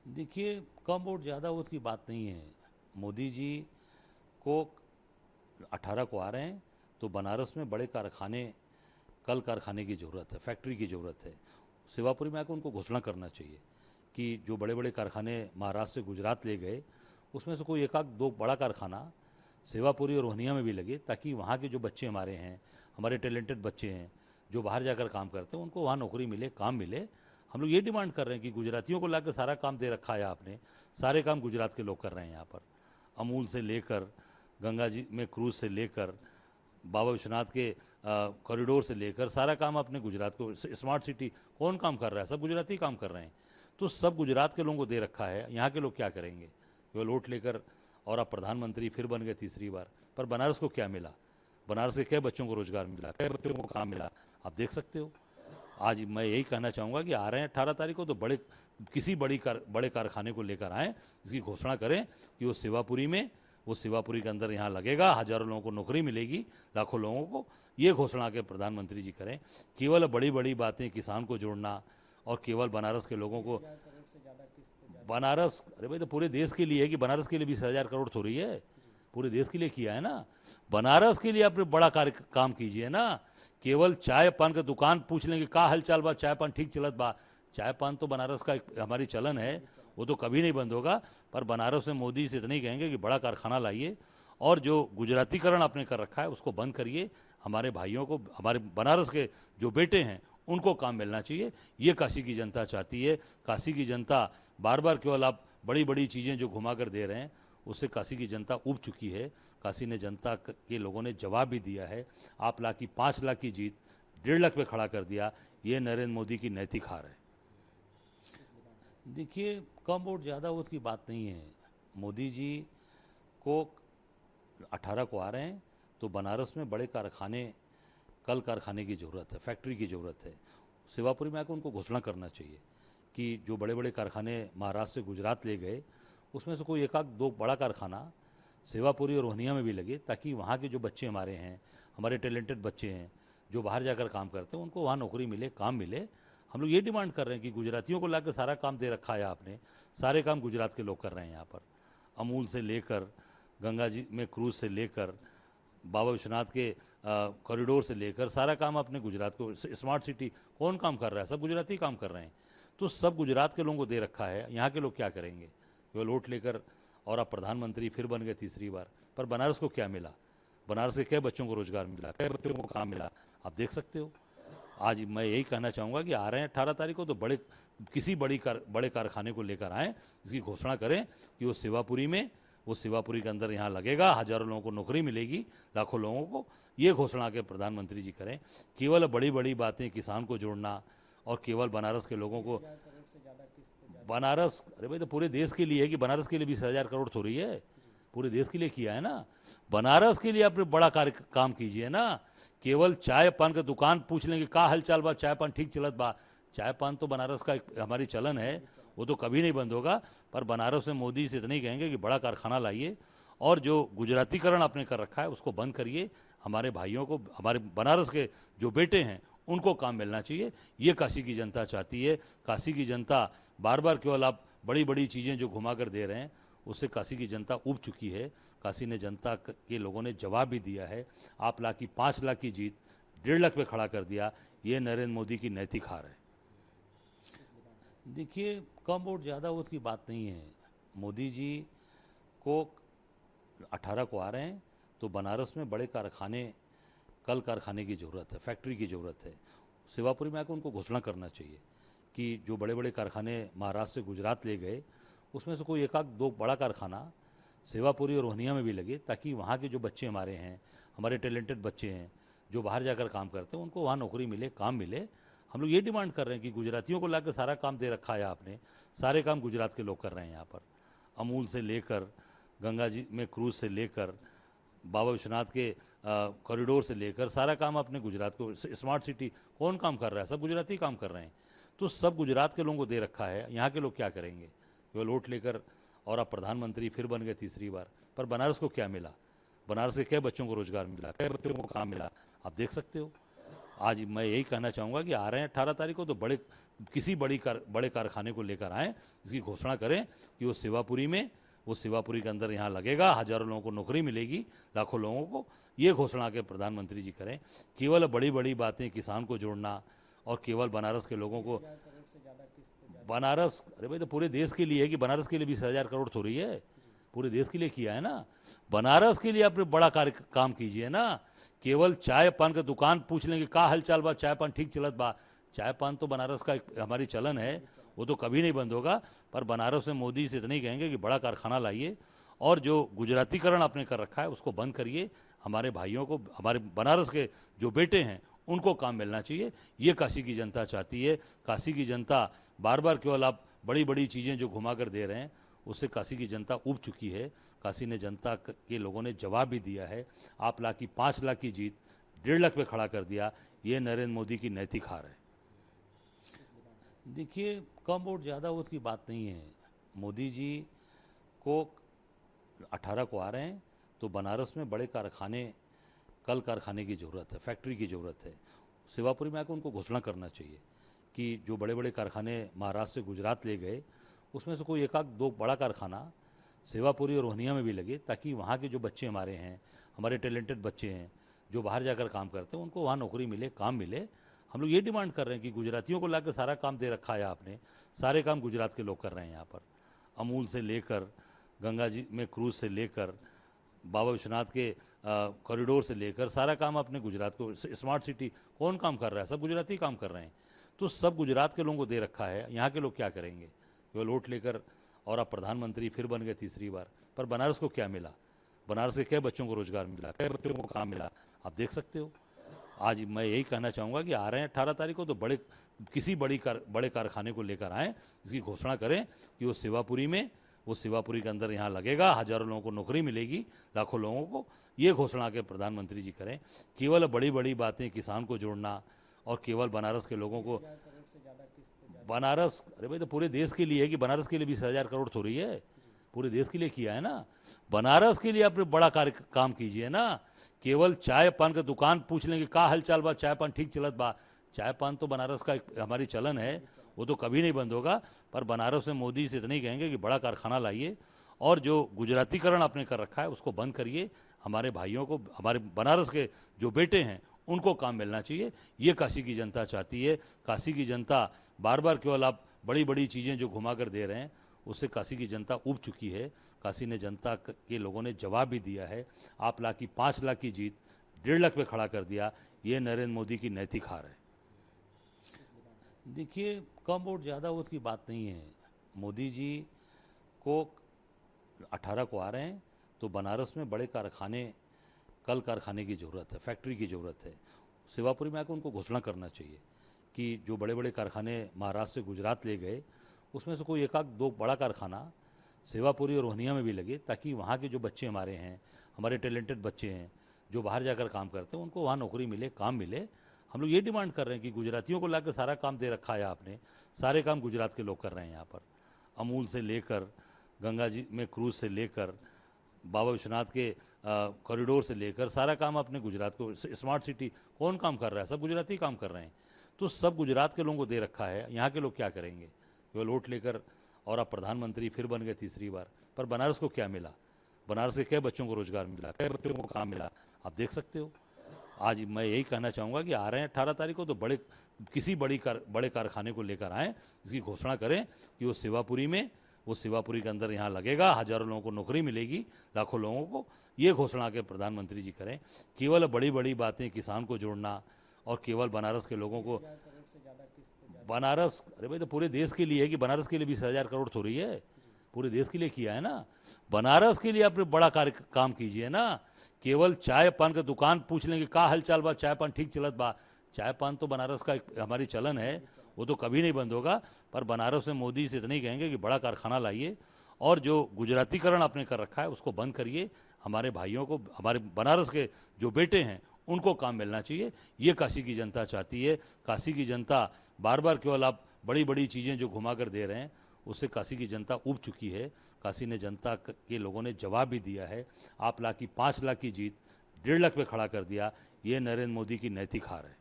देखिए, कम वोट ज़्यादा वोट की बात नहीं है। मोदी जी को 18 को आ रहे हैं तो बनारस में बड़े कारखाने, कल कारखाने की ज़रूरत है, फैक्ट्री की ज़रूरत है। सेवापुरी में आकर उनको घोषणा करना चाहिए कि जो बड़े बड़े कारखाने महाराष्ट्र से गुजरात ले गए, उसमें से कोई एक आध दो बड़ा कारखाना सेवापुरी और वहनिया में भी लगे, ताकि वहाँ के जो बच्चे हमारे हैं, हमारे टैलेंटेड बच्चे हैं जो बाहर जाकर काम करते हैं, उनको वहाँ नौकरी मिले, काम मिले। हम लोग ये डिमांड कर रहे हैं कि गुजरातियों को लाकर सारा काम दे रखा है आपने, सारे काम गुजरात के लोग कर रहे हैं यहाँ पर। अमूल से लेकर, गंगा जी में क्रूज से लेकर, बाबा विश्वनाथ के कॉरिडोर से लेकर सारा काम अपने गुजरात को, स्मार्ट सिटी कौन काम कर रहा है? सब गुजराती काम कर रहे हैं। तो सब गुजरात के लोगों को दे रखा है, यहाँ के लोग क्या करेंगे? केवल वोट लेकर, और आप प्रधानमंत्री फिर बन गए तीसरी बार। पर बनारस को क्या मिला? बनारस के कई बच्चों को रोजगार मिला, कई बच्चों को काम मिला, आप देख सकते हो। आज मैं यही कहना चाहूँगा कि आ रहे हैं 18 तारीख को, तो किसी बड़े कारखाने को लेकर आएँ, इसकी घोषणा करें कि वो सेवापुरी के अंदर यहाँ लगेगा, हज़ारों लोगों को नौकरी मिलेगी, लाखों लोगों को। ये घोषणा के प्रधानमंत्री जी करें। केवल बड़ी बड़ी बातें, किसान को जोड़ना और केवल बनारस के लोगों को, बनारस, अरे भाई तो पूरे देश के लिए है कि बनारस के लिए 20,000 करोड़ थोड़ी है, पूरे देश के लिए किया है ना। बनारस के लिए अपने बड़ा कार्य काम कीजिए ना। केवल चाय पान का दुकान पूछ लेंगे का हालचाल बा, चाय पान ठीक चलत बा। चाय पान तो बनारस का हमारी चलन है, वो तो कभी नहीं बंद होगा। पर बनारस में मोदी से इतना ही कहेंगे कि बड़ा कारखाना लाइए, और जो गुजरातीकरण आपने कर रखा है उसको बंद करिए। हमारे भाइयों को, हमारे बनारस के जो बेटे हैं उनको काम मिलना चाहिए। ये काशी की जनता चाहती है। काशी की जनता बार बार, केवल आप बड़ी बड़ी चीज़ें जो घुमा कर दे रहे हैं, उससे काशी की जनता ऊब चुकी है। काशी ने, जनता के लोगों ने जवाब भी दिया है। आप लाख की 5 लाख की जीत 1.5 लाख पे खड़ा कर दिया। ये नरेंद्र मोदी की नैतिक हार है। देखिए, कम वोट ज़्यादा वोट की बात नहीं है। मोदी जी को 18 को आ रहे हैं तो बनारस में बड़े कारखाने, कल कारखाने की ज़रूरत है, फैक्ट्री की ज़रूरत है। सेवापुरी में आकर उनको घोषणा करना चाहिए कि जो बड़े बड़े कारखाने महाराष्ट्र से गुजरात ले गए, उसमें से कोई एक आध दो बड़ा कारखाना सेवापुरी और वहनिया में भी लगे, ताकि वहाँ के जो बच्चे हमारे हैं, हमारे टैलेंटेड बच्चे हैं जो बाहर जाकर काम करते हैं, उनको वहाँ नौकरी मिले, काम मिले। हम लोग ये डिमांड कर रहे हैं कि गुजरातियों को लाकर सारा काम दे रखा है आपने, सारे काम गुजरात के लोग कर रहे हैं यहाँ पर। अमूल से लेकर, गंगा जी में क्रूज से लेकर, बाबा विश्वनाथ के कॉरिडोर से लेकर सारा काम अपने गुजरात को, स्मार्ट सिटी कौन काम कर रहा है? सब गुजराती काम कर रहे हैं। तो सब गुजरात के लोगों को दे रखा है, यहाँ के लोग क्या करेंगे? केवल वोट लेकर, और आप प्रधानमंत्री फिर बन गए तीसरी बार। पर बनारस को क्या मिला? बनारस के कई बच्चों को रोजगार मिला, कई बच्चों को काम मिला, आप देख सकते हो। आज मैं यही कहना चाहूँगा कि आ रहे हैं 18 तारीख को, तो किसी बड़े कारखाने को लेकर आएँ, इसकी घोषणा करें कि वो सेवापुरी के अंदर यहाँ लगेगा, हज़ारों लोगों को नौकरी मिलेगी, लाखों लोगों को। ये घोषणा के प्रधानमंत्री जी करें। केवल बड़ी बड़ी बातें, किसान को जोड़ना और केवल बनारस के लोगों को, बनारस, अरे भाई तो पूरे देश के लिए है कि बनारस के लिए 20,000 करोड़ थोड़ी है, पूरे देश के लिए किया है ना। बनारस के लिए अपने बड़ा कार्य काम कीजिए ना। केवल चाय पान का दुकान पूछ लेंगे का हालचाल बा, चाय पान ठीक चलत बा। चाय पान तो बनारस का हमारी चलन है, वो तो कभी नहीं बंद होगा। पर बनारस में मोदी से इतना ही कहेंगे कि बड़ा कारखाना लाइए, और जो गुजरातीकरण आपने कर रखा है उसको बंद करिए। हमारे भाइयों को, हमारे बनारस के जो बेटे हैं उनको काम मिलना चाहिए। ये काशी की जनता चाहती है। काशी की जनता बार बार, केवल आप बड़ी बड़ी चीज़ें जो घुमा कर दे रहे हैं, उससे काशी की जनता ऊब चुकी है। काशी ने, जनता के लोगों ने जवाब भी दिया है। आप लाख की 5 लाख की जीत 1.5 लाख पे खड़ा कर दिया। ये नरेंद्र मोदी की नैतिक हार है। देखिए, कम वोट ज़्यादा वोट की बात नहीं है। मोदी जी को 18 को आ रहे हैं तो बनारस में बड़े कारखाने, कल कारखाने की ज़रूरत है, फैक्ट्री की ज़रूरत है। सेवापुरी में आकर उनको घोषणा करना चाहिए कि जो बड़े बड़े कारखाने महाराष्ट्र से गुजरात ले गए, उसमें से कोई एक आध दो बड़ा कारखाना सेवापुरी और वहनिया में भी लगे, ताकि वहाँ के जो बच्चे हमारे हैं, हमारे टैलेंटेड बच्चे हैं जो बाहर जाकर काम करते हैं, उनको वहाँ नौकरी मिले, काम मिले। हम लोग ये डिमांड कर रहे हैं कि गुजरातियों को लाकर सारा काम दे रखा है आपने, सारे काम गुजरात के लोग कर रहे हैं यहाँ पर। अमूल से लेकर, गंगा जी में क्रूज से लेकर, बाबा विश्वनाथ के कॉरिडोर से लेकर सारा काम अपने गुजरात को, स्मार्ट सिटी कौन काम कर रहा है? सब गुजराती काम कर रहे हैं। तो सब गुजरात के लोगों को दे रखा है, यहाँ के लोग क्या करेंगे? केवल वोट लेकर, और आप प्रधानमंत्री फिर बन गए तीसरी बार। पर बनारस को क्या मिला? बनारस के कई बच्चों को रोजगार मिला, कई बच्चों को काम मिला, आप देख सकते हो। आज मैं यही कहना चाहूँगा कि आ रहे हैं 18 तारीख को तो किसी बड़े कारखाने को लेकर आएँ, इसकी घोषणा करें कि वो सेवापुरी के अंदर यहाँ लगेगा, हज़ारों लोगों को नौकरी मिलेगी, लाखों लोगों को। ये घोषणा के प्रधानमंत्री जी करें। केवल बड़ी बड़ी बातें किसान को जोड़ना और केवल बनारस के लोगों को बनारस, अरे भाई तो पूरे देश के लिए है कि बनारस के लिए 20,000 करोड़ थोड़ी है, पूरे देश के लिए किया है ना। बनारस के लिए अपने बड़ा काम कीजिए ना। केवल चाय पान का दुकान पूछ लेंगे का हालचाल बा, चाय पान ठीक चलत बा। चाय पान तो बनारस का हमारी चलन है, वो तो कभी नहीं बंद होगा। पर बनारस में मोदी से इतना ही कहेंगे कि बड़ा कारखाना लाइए और जो गुजरातीकरण आपने कर रखा है उसको बंद करिए। हमारे भाइयों को, हमारे बनारस के जो बेटे हैं उनको काम मिलना चाहिए। ये काशी की जनता चाहती है। काशी की जनता बार बार केवल आप बड़ी बड़ी चीज़ें जो घुमा कर दे रहे हैं उससे काशी की जनता ऊब चुकी है। काशी ने जनता के लोगों ने जवाब भी दिया है। आप लाख की 5 लाख की जीत 1.5 लाख पे खड़ा कर दिया। ये नरेंद्र मोदी की नैतिक हार है। देखिए, कम वोट ज़्यादा वोट की बात नहीं है। मोदी जी को 18 को आ रहे हैं तो बनारस में बड़े कारखाने की ज़रूरत है, फैक्ट्री की ज़रूरत है। सेवापुरी में आकर उनको घोषणा करना चाहिए कि जो बड़े बड़े कारखाने महाराष्ट्र से गुजरात ले गए उसमें से कोई एक आध दो बड़ा कारखाना सेवापुरी और रोहनिया में भी लगे, ताकि वहाँ के जो बच्चे हमारे हैं, हमारे टैलेंटेड बच्चे हैं जो बाहर जाकर काम करते हैं, उनको वहाँ नौकरी मिले, काम मिले। हम लोग ये डिमांड कर रहे हैं कि गुजरातियों को लाकर सारा काम दे रखा है आपने, सारे काम गुजरात के लोग कर रहे हैं यहाँ पर। अमूल से लेकर गंगा जी में क्रूज से लेकर बाबा विश्वनाथ के कॉरिडोर से लेकर सारा काम अपने गुजरात को, स्मार्ट सिटी कौन काम कर रहा है? सब गुजराती काम कर रहे हैं। तो सब गुजरात के लोगों को दे रखा है, यहाँ के लोग क्या करेंगे? केवल वोट लेकर और आप प्रधानमंत्री फिर बन गए तीसरी बार। पर बनारस को क्या मिला? बनारस के कई बच्चों को रोजगार मिला, कई बच्चों को काम मिला, आप देख सकते हो। आज मैं यही कहना चाहूँगा कि आ रहे हैं 18 तारीख को तो किसी बड़े कारखाने को लेकर आएँ, इसकी घोषणा करें कि वो सेवापुरी के अंदर यहाँ लगेगा, हज़ारों लोगों को नौकरी मिलेगी, लाखों लोगों को। ये घोषणा के प्रधानमंत्री जी करें। केवल बड़ी बड़ी बातें किसान को जोड़ना और केवल बनारस के लोगों को बनारस, अरे भाई तो पूरे देश के लिए है कि बनारस के लिए 20,000 करोड़ थोड़ी है, पूरे देश के लिए किया है ना। बनारस के लिए अपने बड़ा काम कीजिए ना। केवल चाय पान का दुकान पूछ लेंगे का हालचाल बा, चाय पान ठीक चलत बा। चाय पान तो बनारस का हमारी चलन है, वो तो कभी नहीं बंद होगा। पर बनारस में मोदी से इतना ही कहेंगे कि बड़ा कारखाना लाइए और जो गुजरातीकरण आपने कर रखा है उसको बंद करिए। हमारे भाइयों को, हमारे बनारस के जो बेटे हैं उनको काम मिलना चाहिए। ये काशी की जनता चाहती है। काशी की जनता बार बार केवल आप बड़ी बड़ी चीज़ें जो घुमा कर दे रहे हैं उससे काशी की जनता ऊब चुकी है। काशी ने जनता के लोगों ने जवाब भी दिया है। आप लाख की 5 लाख की जीत 1.5 लाख पे खड़ा कर दिया। ये नरेंद्र मोदी की नैतिक हार है। देखिए, कम वोट ज़्यादा वोट की बात नहीं है। मोदी जी को 18 को आ रहे हैं तो बनारस में बड़े कारखाने की ज़रूरत है, फैक्ट्री की ज़रूरत है। सेवापुरी में आकर उनको घोषणा करना चाहिए कि जो बड़े बड़े कारखाने महाराष्ट्र से गुजरात ले गए उसमें से कोई एक आध दो बड़ा कारखाना सेवापुरी और रोहनिया में भी लगे, ताकि वहाँ के जो बच्चे हमारे हैं, हमारे टैलेंटेड बच्चे हैं जो बाहर जाकर काम करते हैं, उनको वहाँ नौकरी मिले, काम मिले। हम लोग ये डिमांड कर रहे हैं कि गुजरातियों को लाकर सारा काम दे रखा है आपने, सारे काम गुजरात के लोग कर रहे हैं यहाँ पर। अमूल से लेकर गंगा जी में क्रूज से लेकर बाबा विश्वनाथ के कॉरिडोर से लेकर सारा काम अपने गुजरात को, स्मार्ट सिटी कौन काम कर रहा है? सब गुजराती काम कर रहे हैं। तो सब गुजरात के लोगों को दे रखा है, यहाँ के लोग क्या करेंगे? केवल वोट लेकर और आप प्रधानमंत्री फिर बन गए तीसरी बार। पर बनारस को क्या मिला? बनारस के कई बच्चों को रोजगार मिला, कई बच्चों को काम मिला, आप देख सकते हो। आज मैं यही कहना चाहूँगा कि आ रहे हैं 18 तारीख को तो किसी बड़े कारखाने को लेकर आएँ, इसकी घोषणा करें कि वो सेवापुरी के अंदर यहाँ लगेगा, हज़ारों लोगों को नौकरी मिलेगी, लाखों लोगों को। ये घोषणा के प्रधानमंत्री जी करें। केवल बड़ी बड़ी बातें किसान को जोड़ना और केवल बनारस के लोगों को बनारस, अरे भाई तो पूरे देश के लिए है कि बनारस के लिए 20,000 करोड़ थोड़ी है, पूरे देश के लिए किया है ना। बनारस के लिए अपने बड़ा काम कीजिए ना। केवल चाय पान का दुकान पूछ लेंगे का हालचाल बा, चाय पान ठीक चलत बा। चाय पान तो बनारस का हमारी चलन है, वो तो कभी नहीं बंद होगा। पर बनारस में मोदी से इतना ही कहेंगे कि बड़ा कारखाना लाइए और जो गुजरातीकरण आपने कर रखा है उसको बंद करिए। हमारे भाइयों को, हमारे बनारस के जो बेटे हैं उनको काम मिलना चाहिए। ये काशी की जनता चाहती है। काशी की जनता बार बार केवल आप बड़ी बड़ी चीज़ें जो घुमा कर दे रहे हैं उससे काशी की जनता ऊब चुकी है। काशी ने जनता के लोगों ने जवाब भी दिया है। आप लाख की 5 लाख की जीत 1.5 लाख पे खड़ा कर दिया। ये नरेंद्र मोदी की नैतिक हार है।